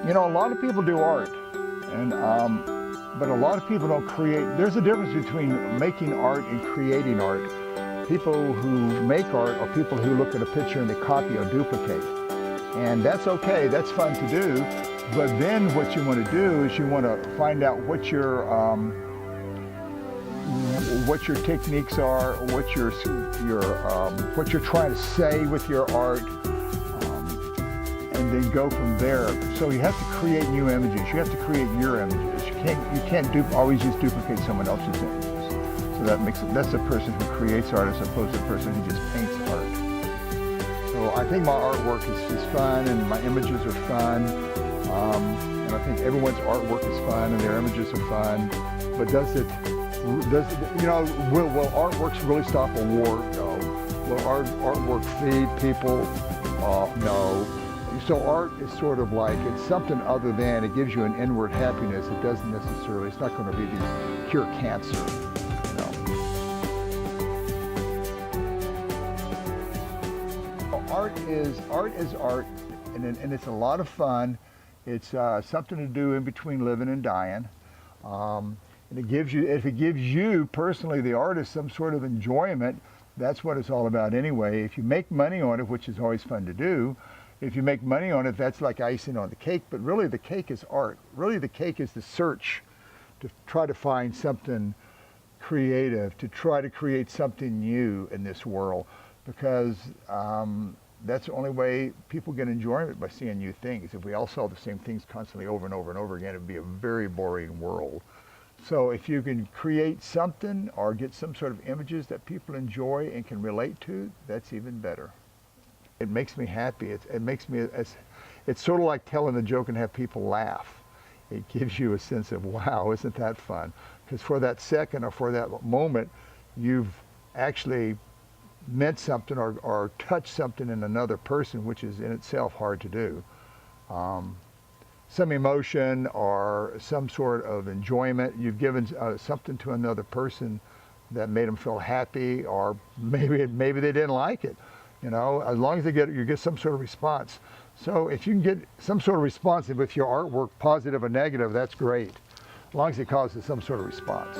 You know, a lot of people do art, and but a lot of people don't create. There's a difference between making art and creating art. People who make art are people who look at a picture and they copy or duplicate. And that's okay, that's fun to do. But then what you want to do is you want to find out what your techniques are, what you're trying to say with your art, and then go from there. So you have to create new images. You have to create your images. You can't always just duplicate someone else's images. So that's the person who creates art as opposed to the person who just paints art. So I think my artwork is fun and my images are fun. And I think everyone's artwork is fun and their images are fun. But will artworks really stop a war? No. Will artwork feed people? No. So art is sort of like, it's something other than, it gives you an inward happiness. It doesn't necessarily, it's not going to be the cure cancer. Art is art, and it's a lot of fun. It's something to do in between living and dying. And if it gives you personally, the artist, some sort of enjoyment, that's what it's all about anyway. If you make money on it, which is always fun to do, if you make money on it, that's like icing on the cake. But really, the cake is art. Really, the cake is the search to try to find something creative, to try to create something new in this world, because that's the only way people get enjoyment, by seeing new things. If we all saw the same things constantly over and over and over again, it'd be a very boring world. So if you can create something or get some sort of images that people enjoy and can relate to, that's even better. It makes me happy. It's sort of like telling a joke and have people laugh. It gives you a sense of, wow, isn't that fun? Because for that second or for that moment, you've actually meant something or touched something in another person, which is in itself hard to do. Some emotion or some sort of enjoyment. You've given something to another person that made them feel happy, or maybe they didn't like it. You know, as long as you get some sort of response. So if you can get some sort of response with your artwork, positive or negative, that's great, as long as it causes some sort of response.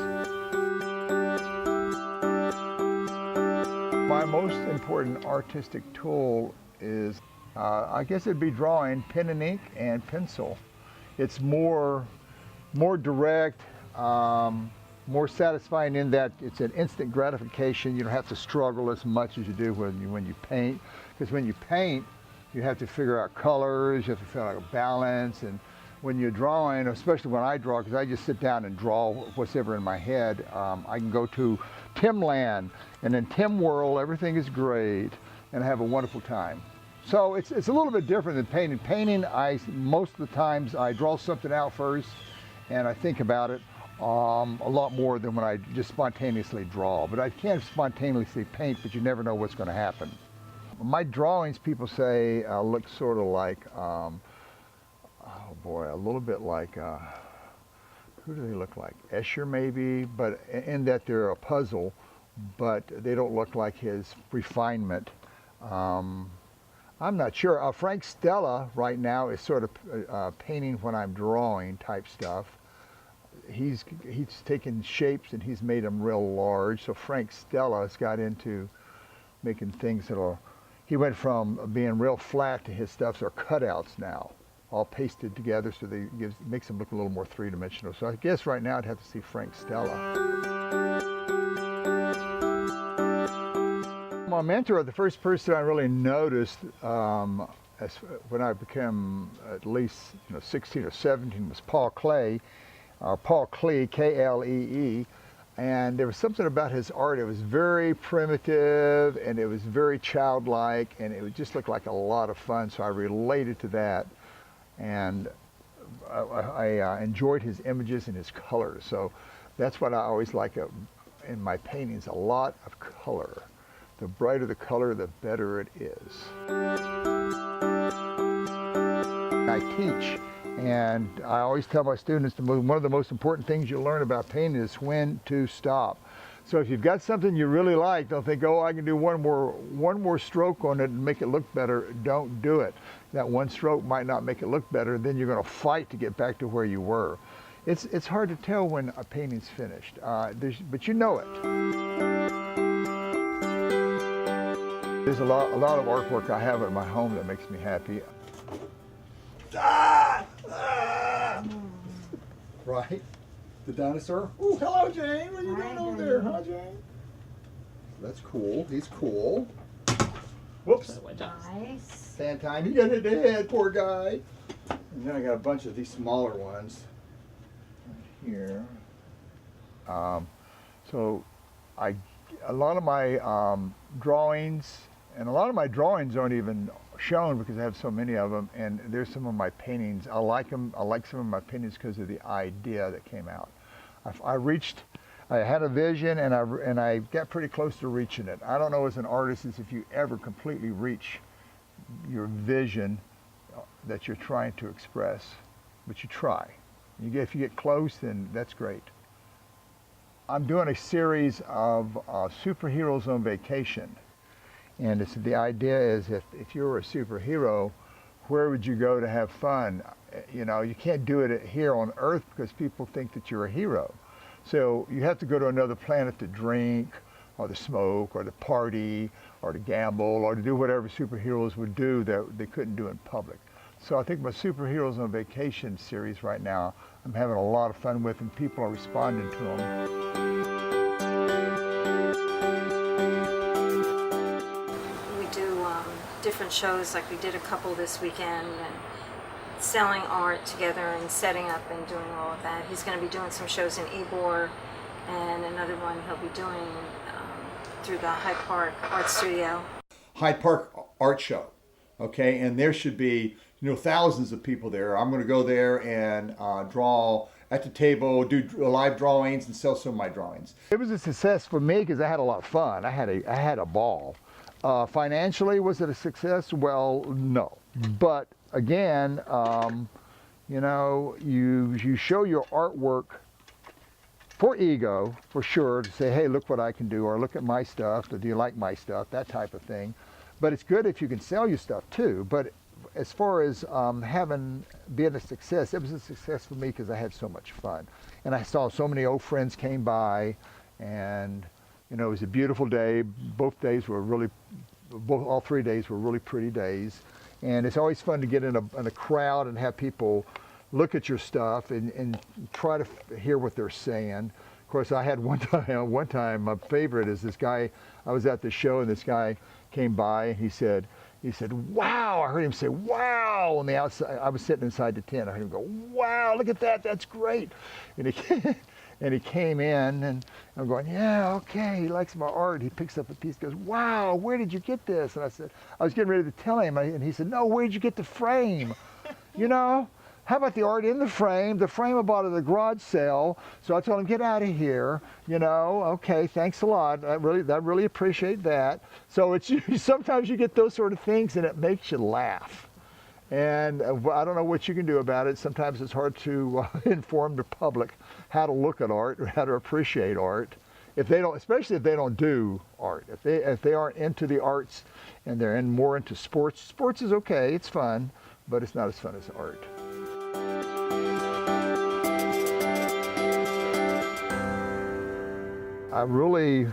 My most important artistic tool is, I guess it'd be drawing, pen and ink and pencil. It's more direct, more satisfying in that it's an instant gratification. You don't have to struggle as much as you do when you paint. Because when you paint, you have to figure out colors, you have to figure out balance. And when you're drawing, especially when I draw, because I just sit down and draw whatever in my head, I can go to Timland, and in Tim World, everything is great, and I have a wonderful time. So it's a little bit different than painting. Painting, most of the times I draw something out first, and I think about it a lot more than when I just spontaneously draw. But I can spontaneously paint, but you never know what's going to happen. My drawings, people say, look sort of like, oh boy, a little bit like, who do they look like? Escher maybe, but in that they're a puzzle, but they don't look like his refinement. I'm not sure. Frank Stella right now is sort of painting when I'm drawing type stuff. He's taken shapes and he's made them real large. So Frank Stella has got into making things he went from being real flat to his stuffs are cutouts now, all pasted together, so makes them look a little more three-dimensional. So I guess right now I'd have to see Frank Stella. My mentor, the first person I really noticed when I became at least 16 or 17, was Paul Klee, K-L-E-E. And there was something about his art. It was very primitive, and it was very childlike, and it would just look like a lot of fun. So I related to that, and I enjoyed his images and his colors. So that's what I always like in my paintings, a lot of color. The brighter the color, the better it is. I teach, and I always tell my students one of the most important things you learn about painting is when to stop. So if you've got something you really like, don't think, oh, I can do one more stroke on it and make it look better. Don't do it. That one stroke might not make it look better. Then you're going to fight to get back to where you were. It's hard to tell when a painting's finished, but you know it. There's a lot of artwork I have at my home that makes me happy. Right? The dinosaur? Oh, hello, Jane. What are you doing over there, huh, Jane? That's cool. He's cool. Whoops. Nice. Sand time. He got hit in the head, poor guy. And then I got a bunch of these smaller ones right here. So a lot of my drawings, and a lot of my drawings aren't even shown because I have so many of them, and there's some of my paintings. I like them. I like some of my paintings because of the idea that came out. I had a vision, and I got pretty close to reaching it. I don't know as an artist if you ever completely reach your vision that you're trying to express, but you try. If you get close, then that's great. I'm doing a series of superheroes on vacation. And the idea is if you were a superhero, where would you go to have fun? You know, you can't do it here on Earth because people think that you're a hero. So you have to go to another planet to drink, or to smoke, or to party, or to gamble, or to do whatever superheroes would do that they couldn't do in public. So I think my Superheroes on Vacation series right now, I'm having a lot of fun with, and people are responding to them. Different shows, like we did a couple this weekend, and selling art together and setting up and doing all of that. He's going to be doing some shows in Ybor, and another one he'll be doing through the Hyde Park Art Studio. Hyde Park Art Show, okay, and there should be thousands of people there. I'm going to go there and draw at the table, do live drawings, and sell some of my drawings. It was a success for me because I had a lot of fun. I had a ball. Financially, was it a success? Well, no. But again, you show your artwork for ego, for sure, to say, hey, look what I can do, or look at my stuff, or do you like my stuff, that type of thing. But it's good if you can sell your stuff too. But as far as being a success, it was a success for me because I had so much fun. And I saw so many old friends came by, and it was a beautiful day. All 3 days were really pretty days. And it's always fun to get in a crowd and have people look at your stuff and try to hear what they're saying. Of course, I had one time, my favorite is this guy. I was at the show, and this guy came by, and he said, wow. I heard him say, wow, on the outside. I was sitting inside the tent. I heard him go, wow, look at that, that's great. And he came in, and I'm going, yeah, okay, he likes my art. He picks up a piece, goes, wow, where did you get this? And I said, I was getting ready to tell him, and he said, no, where did you get the frame? How about the art in the frame? The frame I bought at the garage sale. So I told him, get out of here. Okay, thanks a lot. I really appreciate that. So sometimes you get those sort of things, and it makes you laugh. And I don't know what you can do about it. Sometimes it's hard to inform the public how to look at art or how to appreciate art, especially if they don't do art. If they aren't into the arts and they're more into sports. Sports is okay, it's fun, but it's not as fun as art. I really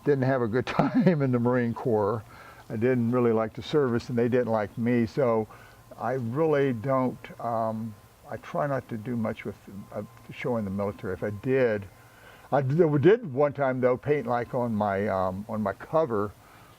didn't have a good time in the Marine Corps. I didn't really like the service, and they didn't like me. So I really don't, I try not to do much with showing the military. If I did one time though, paint like on my cover.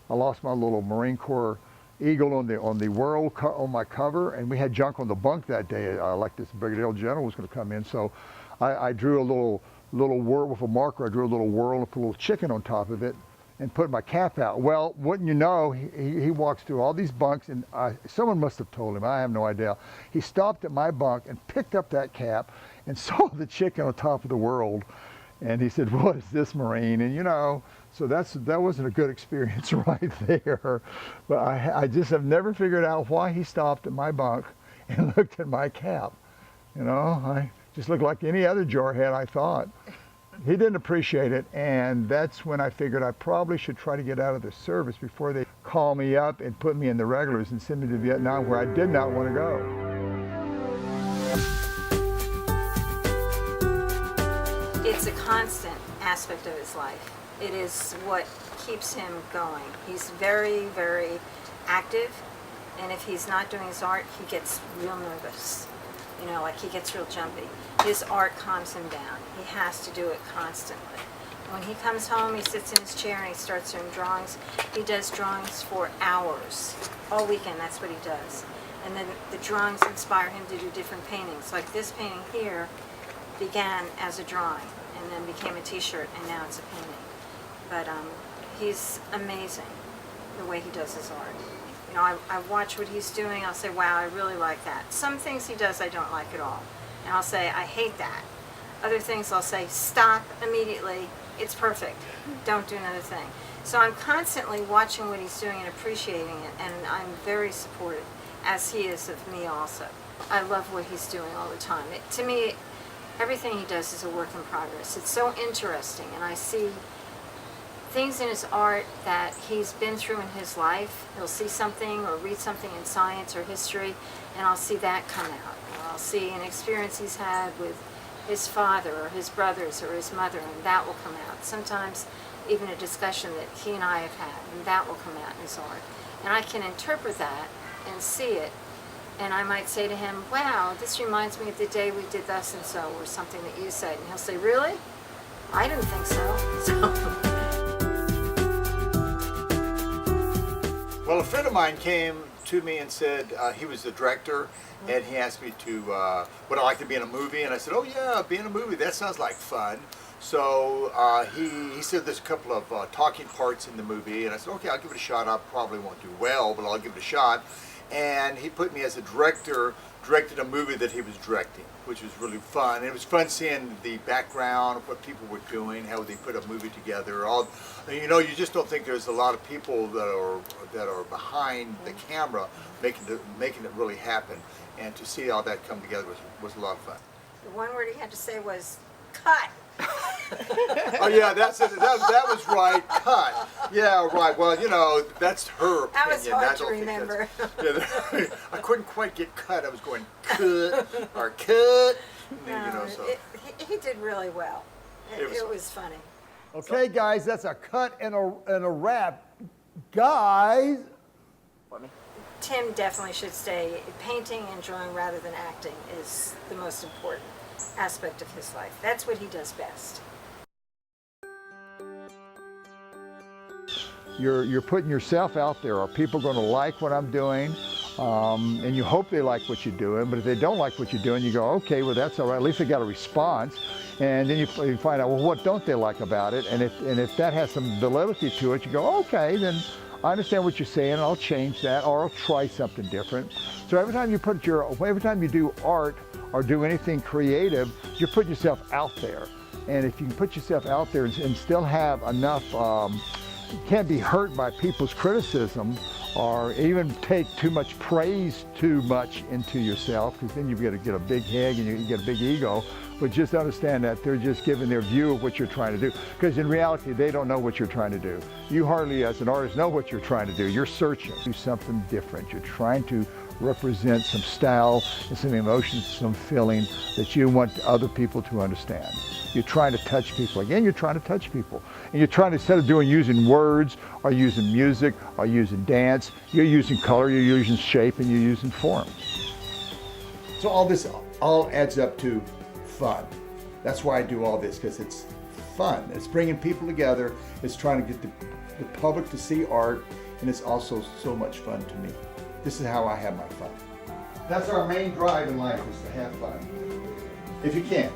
I lost my little Marine Corps eagle on the world on my cover, and we had junk on the bunk that day. Like this brigadier general was going to come in, so I drew a little whirl with a marker. I drew a little whirl and put a little chicken on top of it, and put my cap out. Well, wouldn't you know, he walks through all these bunks, and someone must have told him, I have no idea. He stopped at my bunk and picked up that cap and saw the chicken on top of the world. And he said, what is this, Marine? And so that wasn't a good experience right there. But I just have never figured out why he stopped at my bunk and looked at my cap. I just looked like any other jarhead, I thought. He didn't appreciate it, and that's when I figured I probably should try to get out of the service before they call me up and put me in the regulars and send me to Vietnam, where I did not want to go. It's a constant aspect of his life. It is what keeps him going. He's very, very active, and if he's not doing his art, he gets real nervous. You know, like he gets real jumpy. His art calms him down. He has to do it constantly. When he comes home, he sits in his chair and he starts doing drawings. He does drawings for hours. All weekend, that's what he does. And then the drawings inspire him to do different paintings. Like this painting here began as a drawing and then became a t-shirt, and now it's a painting. But he's amazing the way he does his art. You know, I watch what he's doing, I'll say, wow, I really like that. Some things he does I don't like at all. And I'll say, I hate that. Other things I'll say, stop immediately, it's perfect. Don't do another thing. So I'm constantly watching what he's doing and appreciating it, and I'm very supportive, as he is of me also. I love what he's doing all the time. To me, everything he does is a work in progress. It's so interesting, and I see things in his art that he's been through in his life. He'll see something or read something in science or history, and I'll see that come out. Or I'll see an experience he's had with his father or his brothers or his mother, and that will come out. Sometimes even a discussion that he and I have had, and that will come out in his art. And I can interpret that and see it, and I might say to him, wow, this reminds me of the day we did thus and so, or something that you said. And he'll say, really? I didn't think so. Well, a friend of mine came to me and said he was the director, and he asked me to would I like to be in a movie, and I said, oh yeah, be in a movie, that sounds like fun. So he said there's a couple of talking parts in the movie, and I said, okay, I'll give it a shot. I probably won't do well, but I'll give it a shot. And he put me as a director, directed a movie that he was directing, which was really fun. And it was fun seeing the background of what people were doing, how they put a movie together. You know, you just don't think there's a lot of people that are behind the camera making it really happen. And to see all that come together was a lot of fun. The one word he had to say was, cut. Oh yeah, that was right. Cut. Yeah, right. Well, you know, that's her opinion. That was hard I to don't think remember. I couldn't quite get cut. I was going cut or cut. You know, so. He did really well. It was funny. Okay, guys, that's a cut and a wrap. Guys, Tim definitely should stay. Painting and drawing rather than acting is the most important aspect of his life. That's what he does best. you're putting yourself out there. Are people going to like what I'm doing? And you hope they like what you're doing, but if they don't like what you're doing, you go, okay, well, that's all right. At least I got a response. And then you find out, well, what don't they like about it? And if that has some validity to it, you go, okay, then I understand what you're saying, and I'll change that, or I'll try something different. So every time you do art or do anything creative, you're putting yourself out there. And if you can put yourself out there and still have enough, can't be hurt by people's criticism, or even take too much praise too much into yourself, because then you've got to get a big head and you get a big ego. But just understand that they're just giving their view of what you're trying to do, because in reality they don't know what you're trying to do. You hardly as an artist know what you're trying to do. You're searching to do something different. You're trying to represent some style and some emotions, some feeling that you want other people to understand. You're trying to touch people. Again, you're trying to touch people. And you're trying to, instead of using words or using music or using dance, you're using color, you're using shape, and you're using form. So all this all adds up to fun. That's why I do all this, because it's fun. It's bringing people together. It's trying to get the public to see art, and it's also so much fun to me. This is how I have my fun. That's our main drive in life, is to have fun. If you can.